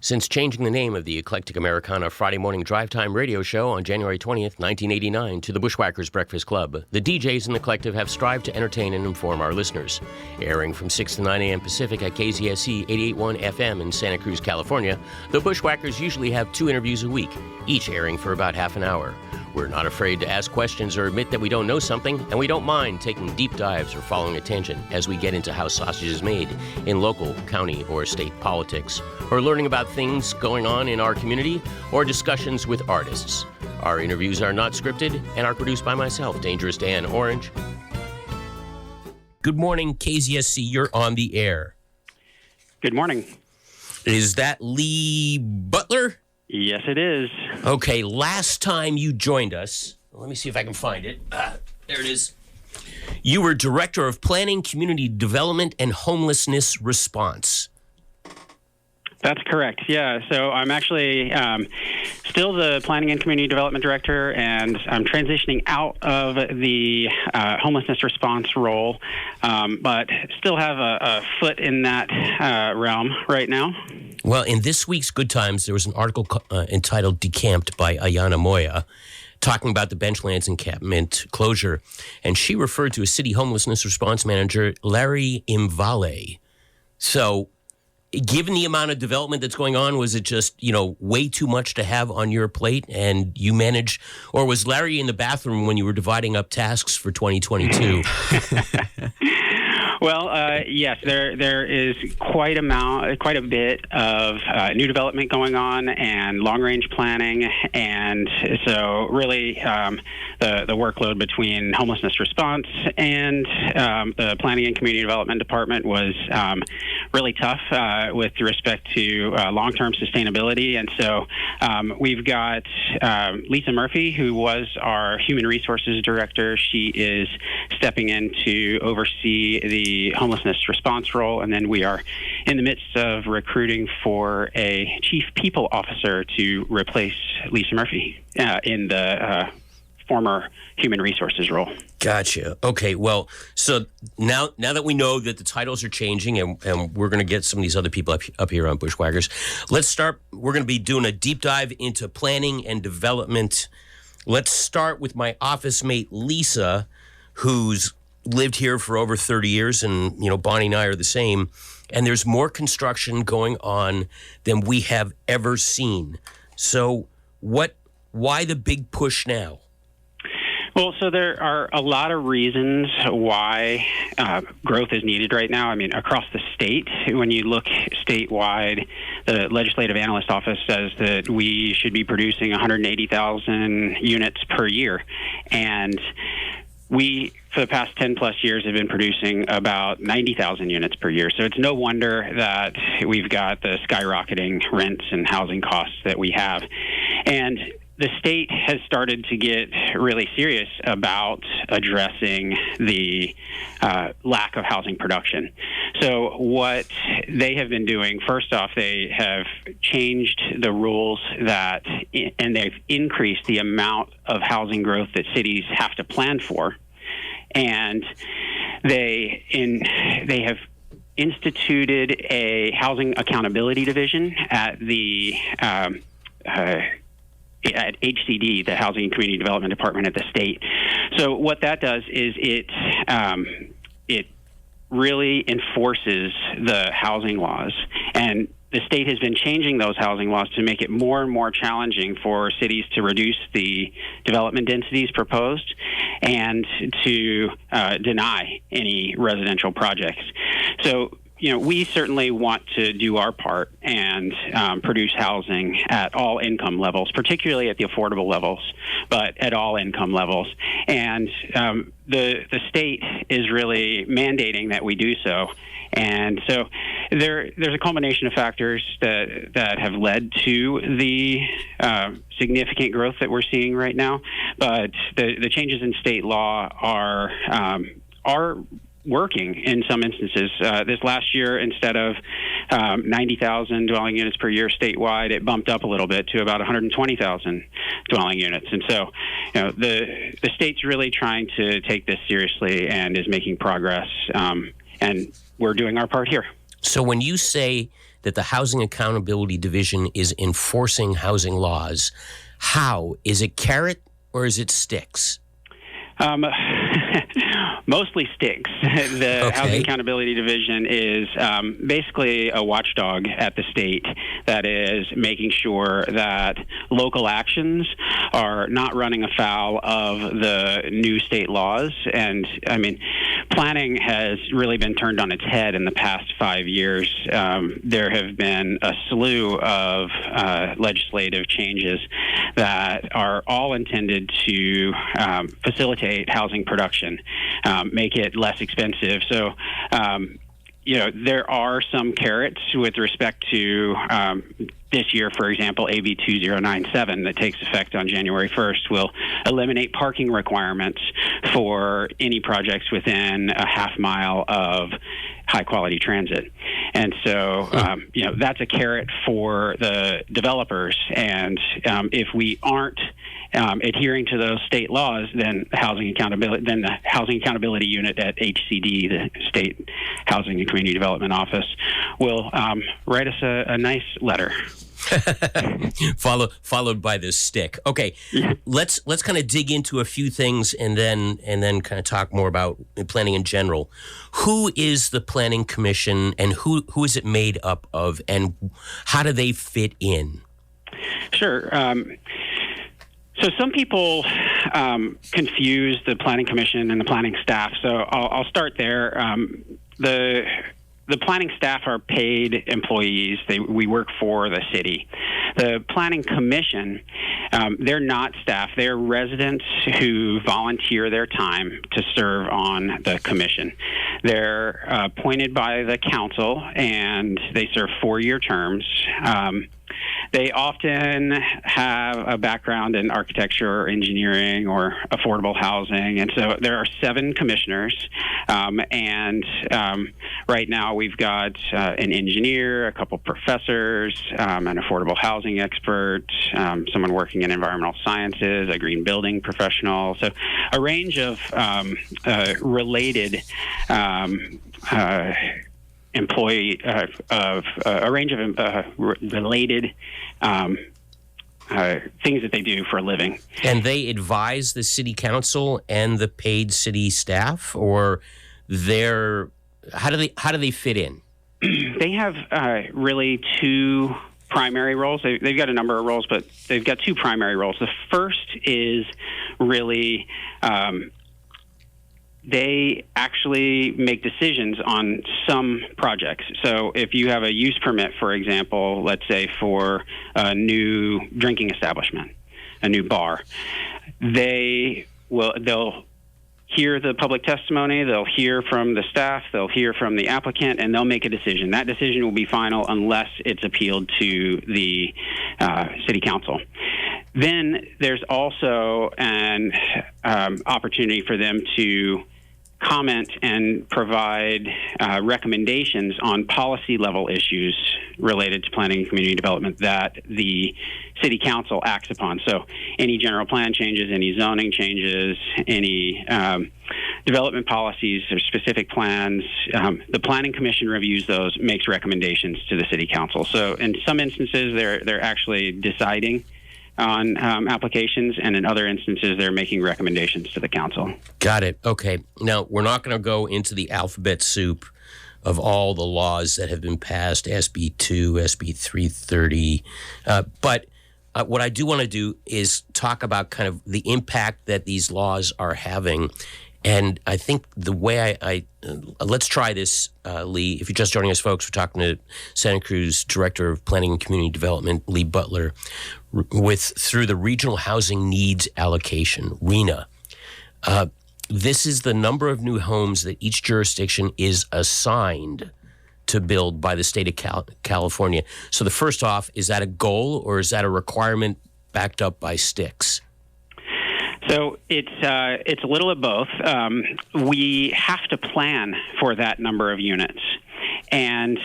Since changing the name of the Eclectic Americana Friday morning drive time radio show on January 20th, 1989 to the Bushwhackers Breakfast Club, the DJs in the collective have strived to entertain and inform our listeners. Airing from 6 to 9 a.m. Pacific at KZSC 88.1 FM in Santa Cruz, California, the Bushwhackers usually have 2 interviews a week, each airing for about half an hour. We're not afraid to ask questions or admit that we don't know something, and we don't mind taking deep dives or following a tangent as we get into how sausage is made in local, county, or state politics, or learning about things going on in our community, or discussions with artists. Our interviews are not scripted and are produced by myself, Dangerous Dan Orange. Good morning, KZSC. You're on the air. Good morning. Is that Lee Butler? Yes, it is. Okay, last time you joined us, let me see if I can find it. There it is. You were Director of Planning, Community Development, and Homelessness Response. That's correct. Yeah, so I'm actually still the Planning and Community Development Director, and I'm transitioning out of the homelessness response role, but still have a foot in that realm right now. Well, in this week's Good Times, there was an article entitled Decamped by Ayana Moya, talking about the Benchlands encampment closure, and she referred to a city homelessness response manager, Larry Imvale. So, given the amount of development that's going on, was it just, way too much to have on your plate and you managed, or was Larry in the bathroom when you were dividing up tasks for 2022? Well, yes, there is quite a bit of new development going on and long-range planning, and so really the workload between homelessness response and the Planning and Community Development Department was really tough with respect to long-term sustainability, and so we've got Lisa Murphy, who was our Human Resources Director. She is stepping in to oversee the homelessness response role, and then we are in the midst of recruiting for a chief people officer to replace Lisa Murphy in the former human resources role. Gotcha. Okay, well, so now that we know that the titles are changing and we're going to get some of these other people up here on Bushwhackers, let's start. We're going to be doing a deep dive into planning and development. Let's start with my office mate, Lisa, who's lived here for over 30 years, and, Bonnie and I are the same, and there's more construction going on than we have ever seen. So why the big push now? Well, so there are a lot of reasons why growth is needed right now. I mean, across the state, when you look statewide, the Legislative Analyst Office says that we should be producing 180,000 units per year. And we, for the past 10 plus years, have been producing about 90,000 units per year. So it's no wonder that we've got the skyrocketing rents and housing costs that we have. And the state has started to get really serious about addressing the lack of housing production. So what they have been doing, first off, they have changed the rules and they've increased the amount of housing growth that cities have to plan for. And they have instituted a housing accountability division at the at HCD, the Housing and Community Development Department at the state. So what that does is it really enforces the housing laws, and the state has been changing those housing laws to make it more and more challenging for cities to reduce the development densities proposed and to deny any residential projects. So, we certainly want to do our part and produce housing at all income levels, particularly at the affordable levels, but at all income levels. And the state is really mandating that we do so. And so there's a culmination of factors that have led to the significant growth that we're seeing right now. But the changes in state law are working in some instances. This last year, instead of 90,000 dwelling units per year statewide, it bumped up a little bit to about 120,000 dwelling units. And so, the state's really trying to take this seriously and is making progress. And we're doing our part here. So when you say that the Housing Accountability Division is enforcing housing laws. How? Is it carrot or is it sticks? Mostly sticks. The Housing Accountability Division is basically a watchdog at the state that is making sure that local actions are not running afoul of the new state laws. And, I mean, planning has really been turned on its head in the past 5 years. There have been a slew of legislative changes that are all intended to facilitate housing production, make it less expensive. So, there are some carrots with respect to this year, for example, AB 2097 that takes effect on January 1st will eliminate parking requirements for any projects within a half mile of high-quality transit. And so, that's a carrot for the developers. And if we aren't adhering to those state laws, then the Housing Accountability Unit at HCD, the State Housing and Community Development Office, will write us a nice letter. Followed by this stick. Okay, let's kind of dig into a few things and then kind of talk more about planning in general. Who is the Planning Commission, and who is it made up of, and how do they fit in? Sure. So some people confuse the Planning Commission and the planning staff. So I'll start there. The planning staff are paid employees. We work for the city. The Planning Commission, they're not staff. They're residents who volunteer their time to serve on the commission. They're appointed by the council, and they serve 4-year terms. They often have a background in architecture or engineering or affordable housing. And so there are 7 commissioners. Right now we've got an engineer, a couple professors, an affordable housing expert, someone working in environmental sciences, a green building professional. So a range of related related things that they do for a living. And they advise the city council and the paid city staff, or how do they fit in? They have really 2 primary roles. They've got a number of roles, but they've got 2 primary roles. The first is really they actually make decisions on some projects. So if you have a use permit, for example, let's say for a new drinking establishment, a new bar, they'll hear the public testimony, they'll hear from the staff, they'll hear from the applicant, and they'll make a decision. That decision will be final unless it's appealed to the city council. Then there's also an opportunity for them to comment and provide recommendations on policy level issues related to planning and community development that the city council acts upon. So any general plan changes, any zoning changes, any development policies or specific plans, the Planning Commission reviews those, makes recommendations to the city council. So in some instances, they're actually deciding on applications, and in other instances, they're making recommendations to the council. Got it. Okay. Now, we're not going to go into the alphabet soup of all the laws that have been passed, SB 2, SB 330, but what I do want to do is talk about kind of the impact that these laws are having. And I think the way I let's try this, Lee. If you're just joining us, folks, we're talking to Santa Cruz Director of Planning and Community Development, Lee Butler, through the Regional Housing Needs Allocation, RHNA. This is the number of new homes that each jurisdiction is assigned to build by the state of California. So the first off, is that a goal or is that a requirement backed up by sticks? So it's a little of both. We have to plan for that number of units, and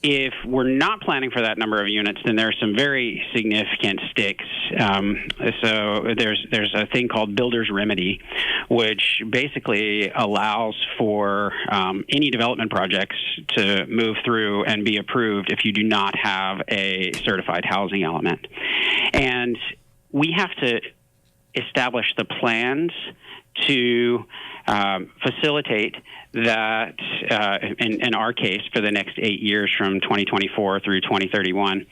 If we're not planning for that number of units, then there are some very significant sticks. So there's a thing called builder's remedy, which basically allows for any development projects to move through and be approved if you do not have a certified housing element. And we have to establish the plans to facilitate that, in our case, for the next 8 years from 2024 through 2031,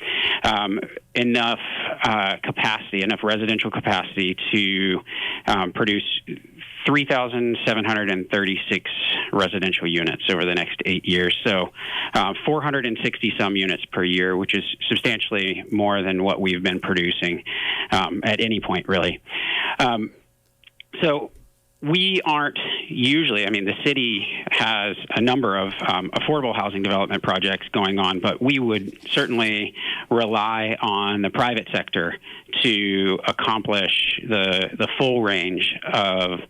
enough capacity, enough residential capacity to produce 3,736 residential units over the next 8 years. So 460 some units per year, which is substantially more than what we've been producing at any point, really. So we aren't usually, the city has a number of affordable housing development projects going on, but we would certainly rely on the private sector to accomplish the full range of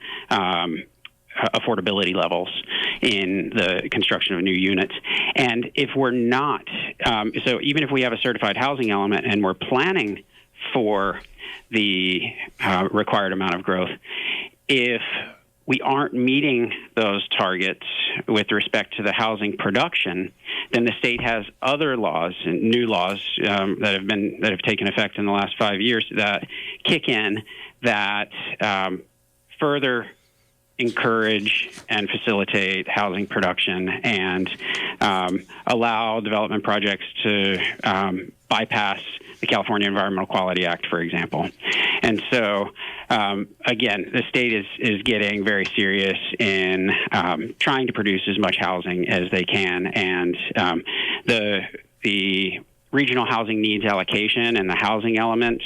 affordability levels in the construction of new units. And if we're not, so even if we have a certified housing element and we're planning for the required amount of growth, if we aren't meeting those targets with respect to the housing production, then the state has other laws, new laws that have taken effect in the last 5 years that kick in that further encourage and facilitate housing production and allow development projects to bypass the California Environmental Quality Act, for example. And so, again, the state is getting very serious in trying to produce as much housing as they can, and the regional housing needs allocation and the housing elements,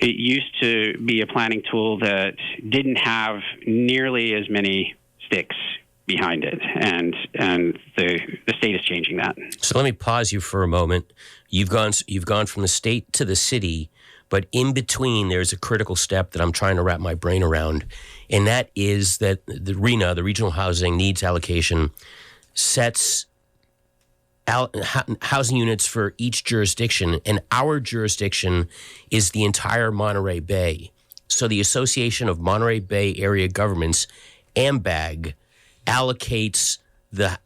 it used to be a planning tool that didn't have nearly as many sticks behind it, and the state is changing that. So let me pause you for a moment. You've gone from the state to the city, but in between there's a critical step that I'm trying to wrap my brain around, and that is that the RHNA, the Regional Housing Needs Allocation, sets housing units for each jurisdiction, and our jurisdiction is the entire Monterey Bay. So the Association of Monterey Bay Area Governments, AMBAG, allocates the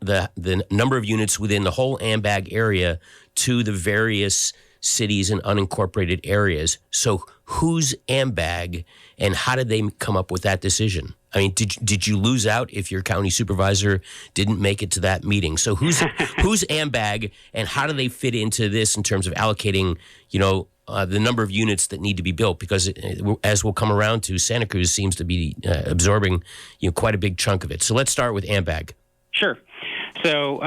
number of units within the whole AMBAG area to the various cities and unincorporated areas. So who's AMBAG, and how did they come up with that decision? Did you lose out if your county supervisor didn't make it to that meeting? So who's AMBAG, and how do they fit into this in terms of allocating, the number of units that need to be built? Because as we'll come around to, Santa Cruz seems to be absorbing, quite a big chunk of it. So let's start with AMBAG. Sure. So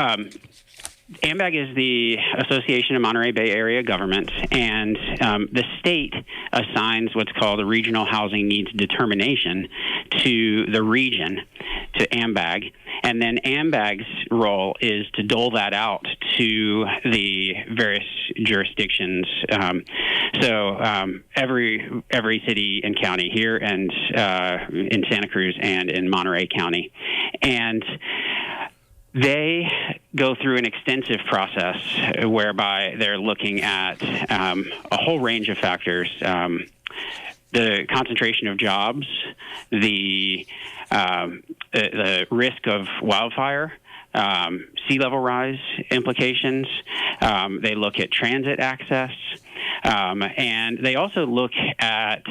AMBAG is the Association of Monterey Bay Area Governments, and the state assigns what's called a regional housing needs determination to the region, to AMBAG, and then AMBAG's role is to dole that out to the various jurisdictions. Every city and county here, and in Santa Cruz and in Monterey County, and they go through an extensive process whereby they're looking at a whole range of factors: the concentration of jobs, the risk of wildfire, sea level rise implications. They look at transit access, and they also look at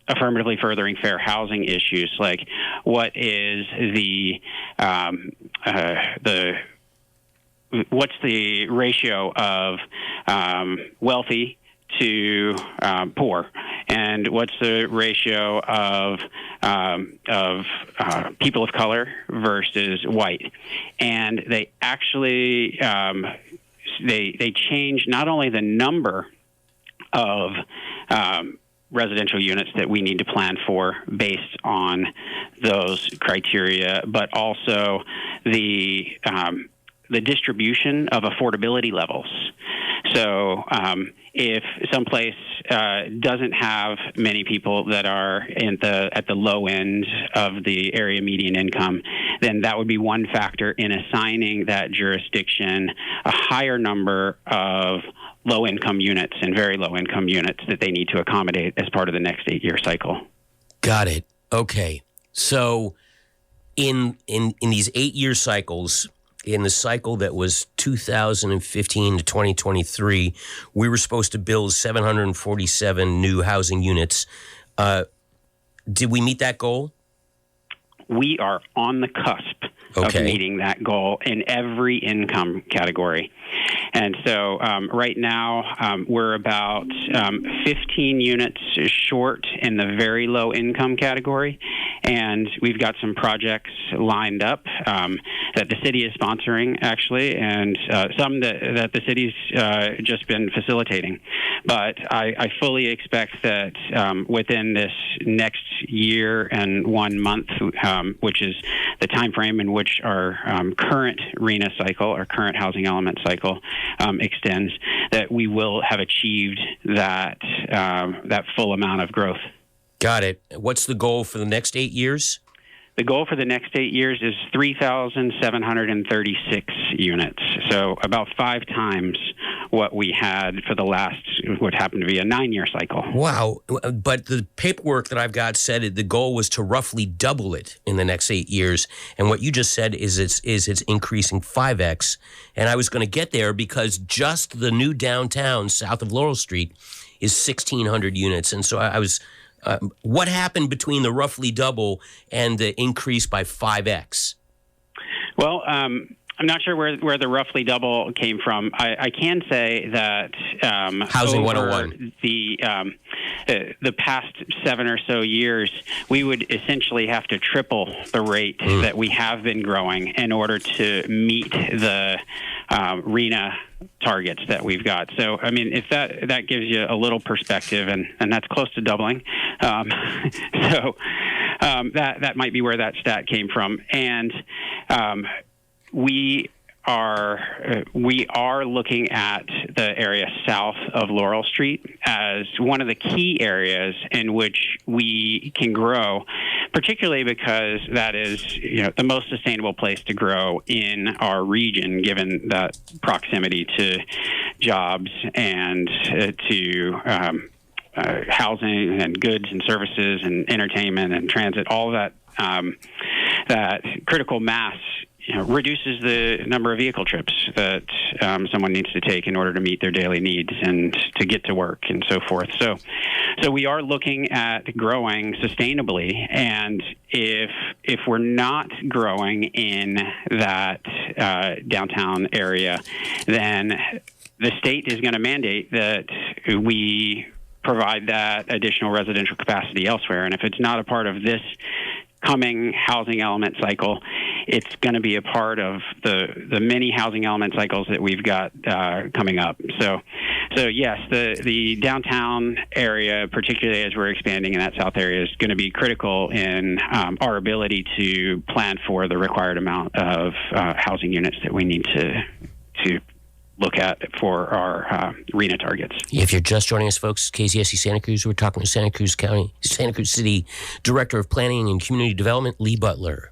affirmatively furthering fair housing issues, like what is what's the ratio of wealthy to poor, and what's the ratio of people of color versus white. And they actually they change not only the number of residential units that we need to plan for based on those criteria, but also the distribution of affordability levels. So if someplace doesn't have many people that are at the low end of the area median income, then that would be one factor in assigning that jurisdiction a higher number of low-income units and very low-income units that they need to accommodate as part of the next 8-year cycle. Got it. Okay. So in these 8-year cycles, in the cycle that was 2015 to 2023, we were supposed to build 747 new housing units. Did we meet that goal? We are on the cusp of meeting that goal in every income category. And so right now we're about 15 units short in the very low income category. And we've got some projects lined up that the city is sponsoring, actually, and some that the city's just been facilitating. But I fully expect that within this next year and 1 month, which is the time frame in which our current RHNA cycle, our current housing element cycle, extends, that we will have achieved that full amount of growth. Got it. What's the goal for the next 8 years? The goal for the next 8 years is 3,736 units. So about 5 times what we had for the last, what happened to be a 9-year cycle. Wow. But the paperwork that I've got said the goal was to roughly double it in the next 8 years. And what you just said is it's increasing 5x. And I was going to get there because just the new downtown south of Laurel Street is 1,600 units. And so I was... what happened between the roughly double and the increase by 5x? Well, I'm not sure where the roughly double came from. I can say that Housing over 101. The past 7 or so years, we would essentially have to triple the rate that we have been growing in order to meet the RHNA targets that we've got. So, I mean, if that gives you a little perspective, and that's close to doubling. That might be where that stat came from. And we are looking at the area south of Laurel Street as one of the key areas in which we can grow, particularly because that is, the most sustainable place to grow in our region, given that proximity to jobs and to housing and goods and services and entertainment and transit. All of that critical mass reduces the number of vehicle trips that someone needs to take in order to meet their daily needs and to get to work and so forth. So we are looking at growing sustainably, and if we're not growing in that downtown area, then the state is going to mandate that we provide that additional residential capacity elsewhere. And if it's not a part of this coming housing element cycle, it's going to be a part of the many housing element cycles that we've got coming up. So yes, the downtown area, particularly as we're expanding in that south area, is going to be critical in our ability to plan for the required amount of housing units that we need to look at for our RHNA targets. If you're just joining us, folks, KZSE Santa Cruz, we're talking to Santa Cruz City Director of Planning and Community Development, Lee Butler.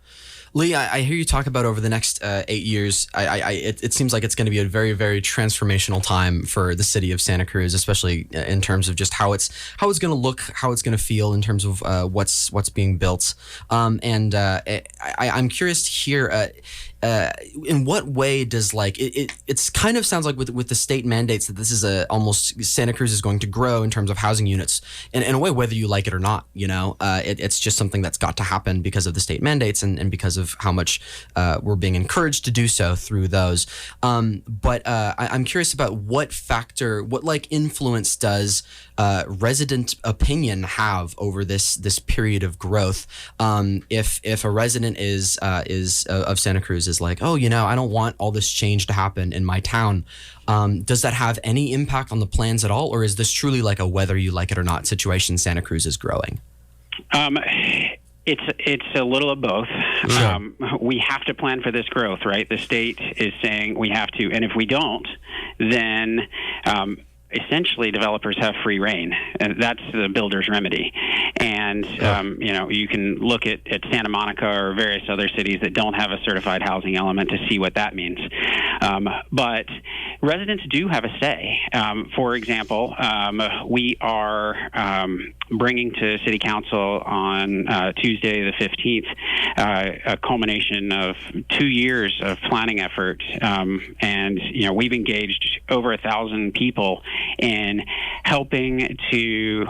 Lee, I hear you talk about over the next 8 years. It seems like it's going to be a very, very transformational time for the city of Santa Cruz, especially in terms of just how it's going to look, how it's going to feel in terms of what's being built. I'm curious to hear. In what way does it's kind of sounds like with the state mandates that this is almost Santa Cruz is going to grow in terms of housing units in a way, whether you like it or not, it's just something that's got to happen because of the state mandates and because of how much we're being encouraged to do so through those. But I'm curious about what influence does resident opinion have over this period of growth? If a resident is of Santa Cruz is like, oh, I don't want all this change to happen in my town. Does that have any impact on the plans at all, or is this truly like a whether you like it or not situation? Santa Cruz is growing. It's a little of both. Sure. We have to plan for this growth, right? The state is saying we have to, and if we don't, then essentially developers have free reign, and that's the builder's remedy. And you can look at Santa Monica or various other cities that don't have a certified housing element to see what that means. But residents do have a say. For example, we are bringing to City Council on Tuesday the 15th a culmination of 2 years of planning effort, and we've engaged over 1,000 people in helping to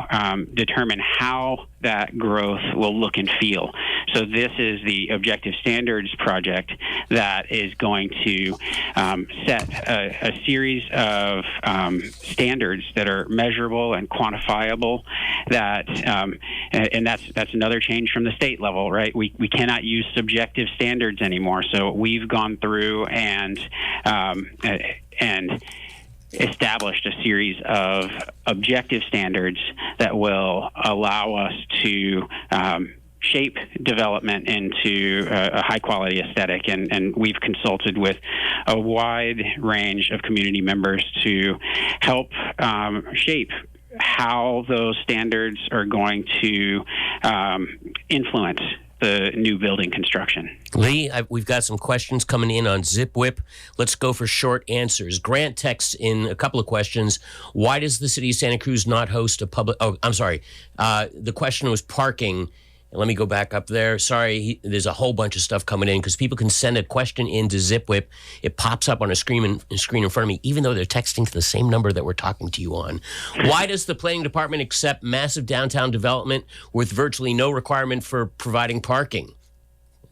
determine how that growth will look and feel. So this is the Objective Standards project that is going to set a series of standards that are measurable and quantifiable. And that's another change from the state level, right? We cannot use subjective standards anymore. So we've gone through and established a series of objective standards that will allow us to shape development into a high-quality aesthetic. And we've consulted with a wide range of community members to help shape how those standards are going to influence the new building construction. Lee, we've got some questions coming in on ZipWhip. Let's go for short answers. Grant texts in a couple of questions. Why does the city of Santa Cruz not host a public... Oh, I'm sorry. The question was parking. Let me go back up there. Sorry, there's a whole bunch of stuff coming in because people can send a question into ZipWhip. It pops up on a screen in front of me, even though they're texting to the same number that we're talking to you on. Why does the planning department accept massive downtown development with virtually no requirement for providing parking?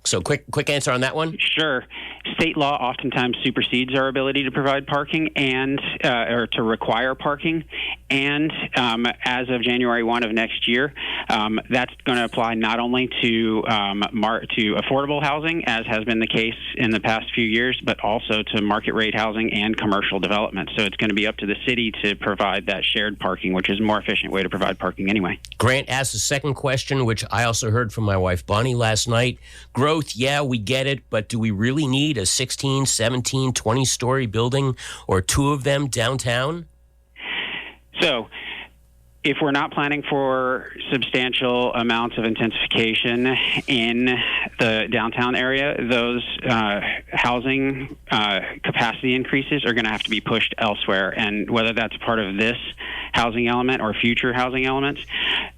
So quick answer on that one? Sure. State law oftentimes supersedes our ability to provide parking and or to require parking. And as of January 1 of next year, that's going to apply not only to affordable housing, as has been the case in the past few years, but also to market rate housing and commercial development. So it's going to be up to the city to provide that shared parking, which is a more efficient way to provide parking anyway. Grant asked a second question, which I also heard from my wife Bonnie last night. Growth, yeah, we get it, but do we really need a 16, 17, 20-story building or two of them downtown? So if we're not planning for substantial amounts of intensification in the downtown area, those housing capacity increases are going to have to be pushed elsewhere. And whether that's part of this housing element or future housing elements,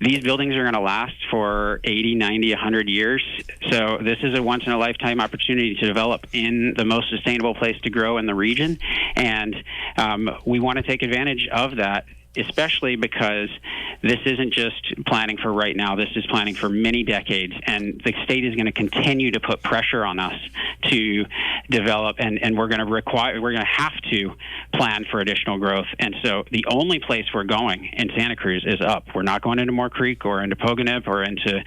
these buildings are going to last for 80, 90, 100 years. So this is a once-in-a-lifetime opportunity to develop in the most sustainable place to grow in the region. And we want to take advantage of that, especially because this isn't just planning for right now. This is planning for many decades, and the state is going to continue to put pressure on us to develop, and we're going to have to plan for additional growth. And so the only place we're going in Santa Cruz is up. We're not going into Moore Creek or into Pogonip or into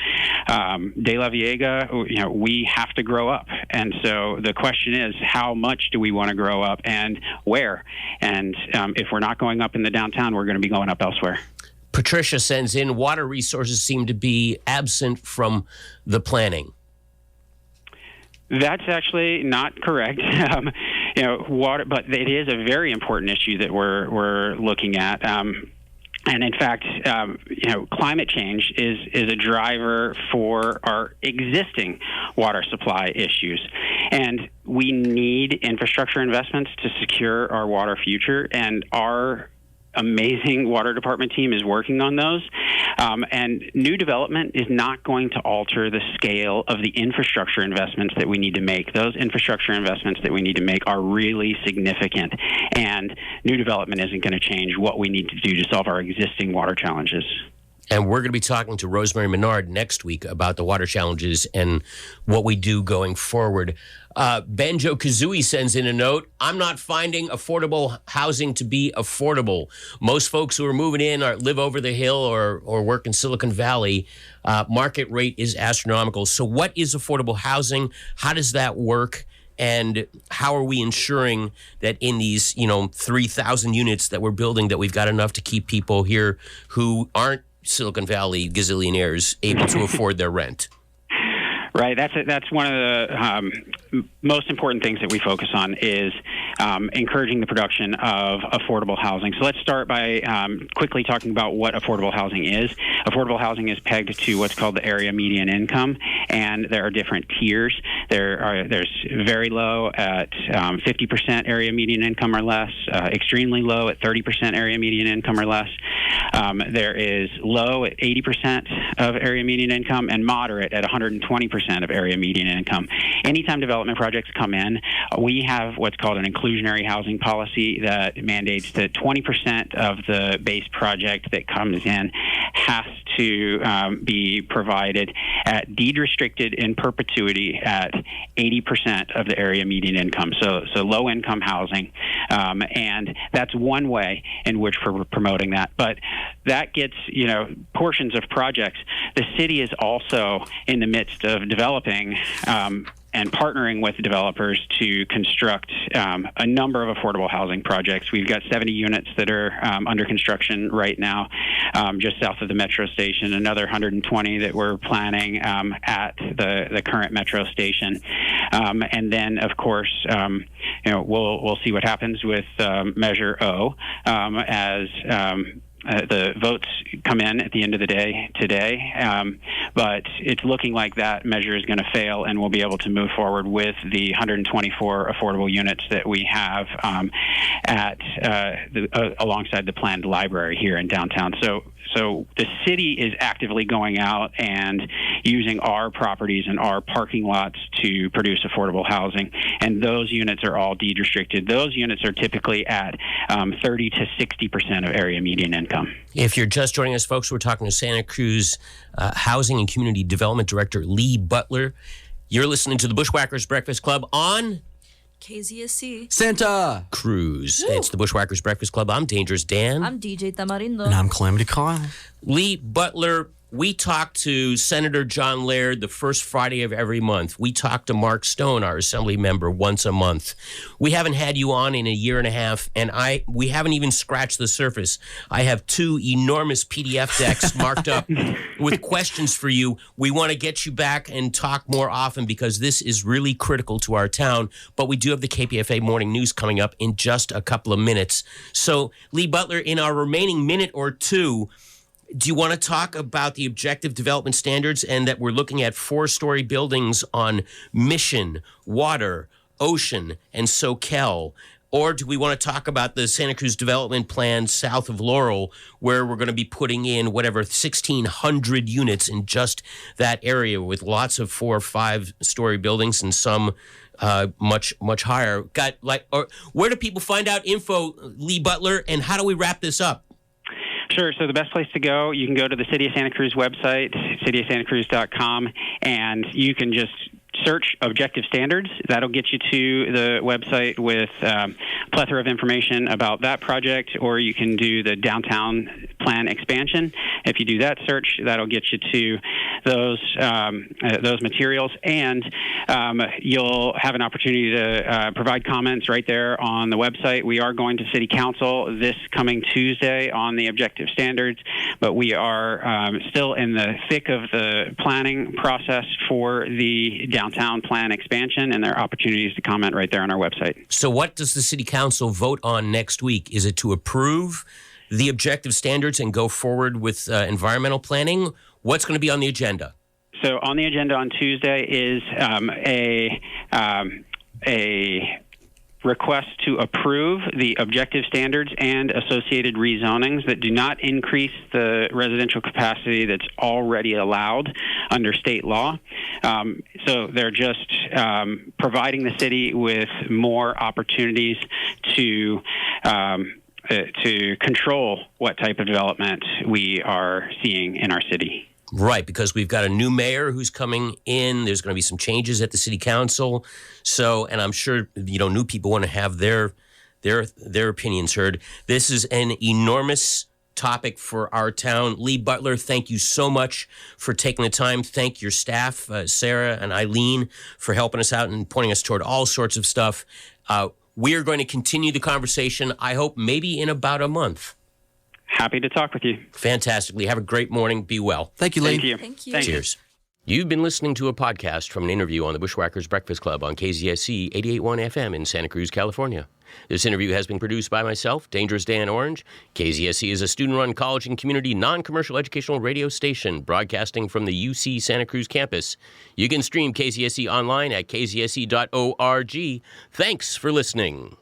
De La Viega. We have to grow up. And so the question is, how much do we want to grow up and where? And if we're not going up in the downtown, we're going to be going up elsewhere. Patricia sends in, water resources seem to be absent from the planning. That's actually not correct. Water, but it is a very important issue that we're looking at. And in fact, climate change is a driver for our existing water supply issues. And we need infrastructure investments to secure our water future, and our amazing water department team is working on those. And new development is not going to alter the scale of the infrastructure investments that we need to make. Those infrastructure investments that we need to make are really significant. And new development isn't going to change what we need to do to solve our existing water challenges. And we're going to be talking to Rosemary Menard next week about the water challenges and what we do going forward. Banjo Kazooie sends in a note. I'm not finding affordable housing to be affordable. Most folks who are moving in live over the hill or work in Silicon Valley. Market rate is astronomical. So what is affordable housing? How does that work? And how are we ensuring that in these, 3,000 units that we're building, that we've got enough to keep people here who aren't Silicon Valley gazillionaires able to afford their rent? Right. That's one of the most important things that we focus on is encouraging the production of affordable housing. So let's start by quickly talking about what affordable housing is. Affordable housing is pegged to what's called the area median income, and there are different tiers. There's very low at 50% area median income or less, extremely low at 30% area median income or less. There is low at 80% of area median income, and moderate at 120% of area median income. Anytime development projects come in, we have what's called an inclusionary housing policy that mandates that 20% of the base project that comes in has to be provided at deed restricted in perpetuity at 80% of the area median income. So low income housing, and that's one way in which we're promoting that. But that gets portions of projects. The city is also in the midst of developing and partnering with developers to construct a number of affordable housing projects. We've got 70 units that are under construction right now, just south of the metro station, another 120 that we're planning at the current metro station. And then, of course, we'll see what happens with Measure O as the votes come in at the end of the day today, but it's looking like that measure is going to fail, and we'll be able to move forward with the 124 affordable units that we have alongside the planned library here in downtown. So the city is actively going out and using our properties and our parking lots to produce affordable housing, and those units are all deed restricted. Those units are typically at 30 to 60% of area median income. If you're just joining us, folks, we're talking to Santa Cruz Housing and Community Development Director Lee Butler. You're listening to the Bushwhackers Breakfast Club on KZSC. Santa Cruz. It's the Bushwhackers Breakfast Club. I'm Dangerous Dan. I'm DJ Tamarindo. And I'm Calamity Kyle. Lee Butler, we talk to Senator John Laird the first Friday of every month. We talk to Mark Stone, our assembly member, once a month. We haven't had you on in a year and a half, and we haven't even scratched the surface. I have 2 enormous PDF decks marked up with questions for you. We want to get you back and talk more often because this is really critical to our town, but we do have the KPFA Morning News coming up in just a couple of minutes. So, Lee Butler, in our remaining minute or two, do you want to talk about the objective development standards and that we're looking at 4-story buildings on Mission, Water, Ocean, and Soquel? Or do we want to talk about the Santa Cruz development plan south of Laurel, where we're going to be putting in 1,600 units in just that area with lots of 4 or 5-story buildings and some much higher? Where do people find out info, Lee Butler, and how do we wrap this up? Sure. So the best place to go, you can go to the City of Santa Cruz website, cityofsantacruz.com, and you can just search objective standards. That'll get you to the website with a plethora of information about that project, or you can do the downtown plan expansion. If you do that search, that'll get you to those materials, and you'll have an opportunity to provide comments right there on the website. We are going to City Council this coming Tuesday on the objective standards, but we are still in the thick of the planning process for the downtown plan expansion, and there are opportunities to comment right there on our website. So what does the City Council vote on next week? Is it to approve the objective standards and go forward with environmental planning? What's going to be on the agenda? So on the agenda on Tuesday is a request to approve the objective standards and associated rezonings that do not increase the residential capacity that's already allowed under state law. So they're just providing the city with more opportunities to control what type of development we are seeing in our city. Right, because we've got a new mayor who's coming in. There's going to be some changes at the city council. So, and I'm sure, new people want to have their opinions heard. This is an enormous topic for our town. Lee Butler, thank you so much for taking the time. Thank your staff, Sarah and Eileen, for helping us out and pointing us toward all sorts of stuff. We are going to continue the conversation, I hope, maybe in about a month. Happy to talk with you. Fantastically. Have a great morning. Be well. Thank you, Lee. Thank you. Thank you. Thank you. Cheers. You've been listening to a podcast from an interview on the Bushwhackers Breakfast Club on KZSC 88.1 FM in Santa Cruz, California. This interview has been produced by myself, Dangerous Dan Orange. KZSC is a student-run college and community non-commercial educational radio station broadcasting from the UC Santa Cruz campus. You can stream KZSC online at kzsc.org. Thanks for listening.